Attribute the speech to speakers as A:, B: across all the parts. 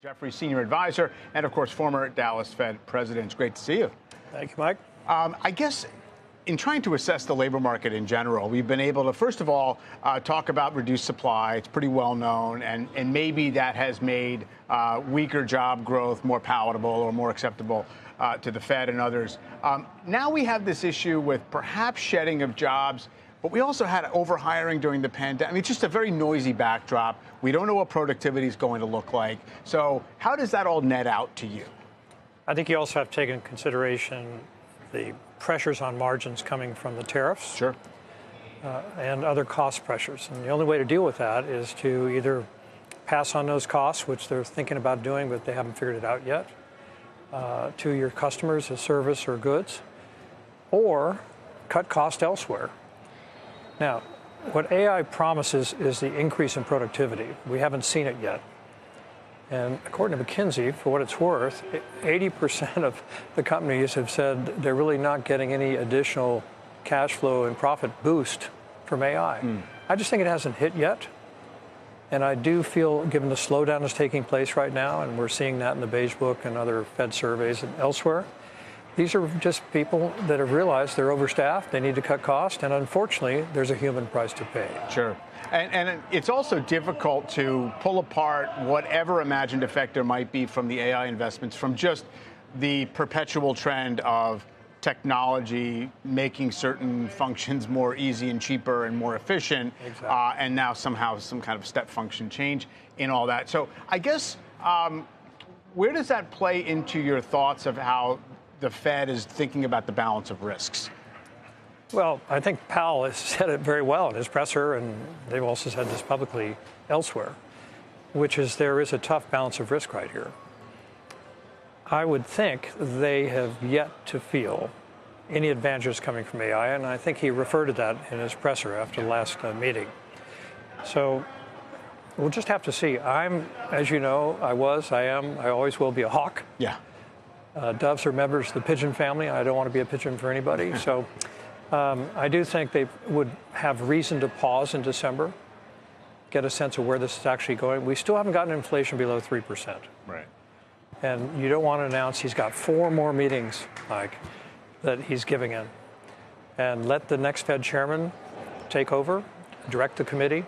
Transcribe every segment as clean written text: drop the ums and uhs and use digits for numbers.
A: Jefferies Senior Advisor, and of course, former Dallas Fed President. It's great to see you.
B: Thank you, Mike.
A: I guess in trying to assess the labor market in general, we've been able to, first of all, talk about reduced supply. It's pretty well known, and maybe that has made weaker job growth more palatable or more acceptable to the Fed and others. Now we have this issue with perhaps shedding of jobs, but we also had overhiring during the pandemic. I mean, it's just a very noisy backdrop. We don't know what productivity is going to look like. So how does that all net out to you?
B: I think you also have to take into consideration the pressures on margins coming from the tariffs.
A: Sure.
B: And other cost pressures. And the only way to deal with that is to either pass on those costs, which they're thinking about doing, but they haven't figured it out yet, to your customers as service or goods, or cut cost elsewhere. Now, what AI promises is the increase in productivity. We haven't seen it yet. And according to McKinsey, for what it's worth, 80% of the companies have said they're really not getting any additional cash flow and profit boost from AI. I just think it hasn't hit yet. And I do feel, given the slowdown that's taking place right now, and we're seeing that in the Beige Book and other Fed surveys and elsewhere, these are just people that have realized they're overstaffed, they need to cut costs, and unfortunately, there's a human price to pay.
A: Sure. And it's also difficult to pull apart whatever imagined effect there might be from the AI investments from just the perpetual trend of technology making certain functions more easy and cheaper and more efficient,
B: Exactly.
A: And now somehow some kind of step function change in all that. So I guess where does that play into your thoughts of how the Fed is thinking about the balance of risks?
B: Well, I think Powell has said it very well in his presser, and they've also said this publicly elsewhere, which is there is a tough balance of risk right here. I would think they have yet to feel any advantages coming from AI, and I think he referred to that in his presser after the last meeting. So we'll just have to see. I'm, as you know, I always will be a hawk.
A: Yeah.
B: Doves are members of the pigeon family. I don't want to be a pigeon for anybody. So I do think they would have reason to pause in December, get a sense of where this is actually going. We still haven't gotten inflation below 3%.
A: Right.
B: And you don't want to announce he's got 4 more meetings, Mike, that he's giving in. And let the next Fed chairman take over, direct the committee.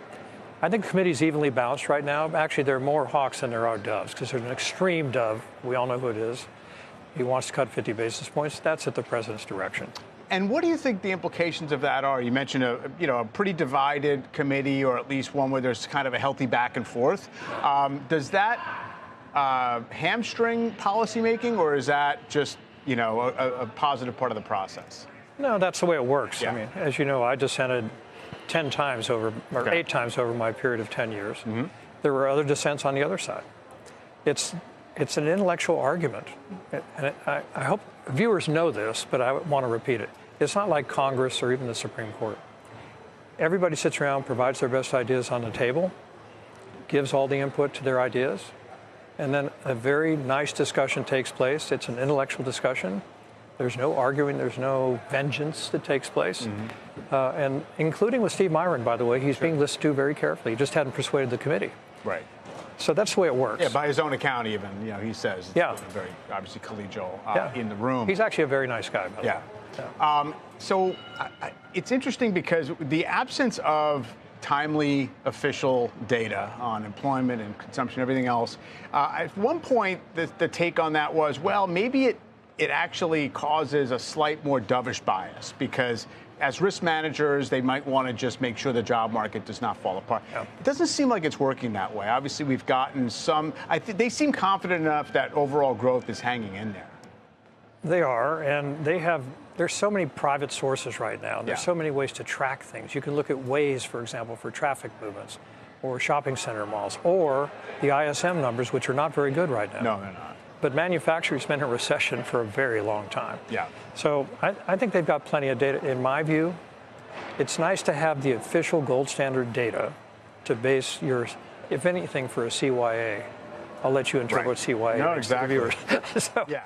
B: I think the committee's evenly balanced right now. Actually, there are more hawks than there are doves, because there's an extreme dove. We all know who it is. He wants to cut 50 basis points. That's at the president's direction.
A: And what do you think the implications of that are? You mentioned a pretty divided committee, or at least one where there's kind of a healthy back and forth. Does that hamstring policymaking, or is that just a positive part of the process?
B: No, that's the way it works.
A: Yeah.
B: I mean, as you know, I dissented 10 times over, or 8 times over my period of 10 years. There were other dissents on the other side. It's an intellectual argument. And I hope viewers know this, but I want to repeat it. It's not like Congress or even the Supreme Court. Everybody sits around, provides their best ideas on the table, gives all the input to their ideas, and then a very nice discussion takes place. It's an intellectual discussion. There's no arguing. There's no vengeance that takes place. And including with Steve Myron, by the way, he's being listened to very carefully. He just hadn't persuaded the committee.
A: Right.
B: So that's the way it works.
A: Yeah, by his own account, even he says.
B: Yeah.
A: Very obviously collegial in the room.
B: He's actually a very nice guy. By the way.
A: Yeah. So it's interesting because the absence of timely official data on employment and consumption, everything else. At one point, the take on that was, well, maybe it actually causes a slight more dovish bias because as risk managers, they might want to just make sure the job market does not fall apart.
B: Yeah.
A: It doesn't seem like it's working that way. Obviously, we've gotten some. They seem confident enough that overall growth is hanging in there.
B: They are, and there's so many private sources right now. There's so many ways to track things. You can look at Waze, for example, for traffic movements, or shopping center malls, or the ISM numbers, which are not very good right now.
A: No, they're not.
B: But manufacturing's been in a recession for a very long time.
A: Yeah.
B: So I think they've got plenty of data. In my view, it's nice to have the official gold standard data to base your, if anything, for a CYA. I'll let you interpret what CYA
A: No,
B: makes to the
A: exactly.
B: viewers. So,
A: yeah.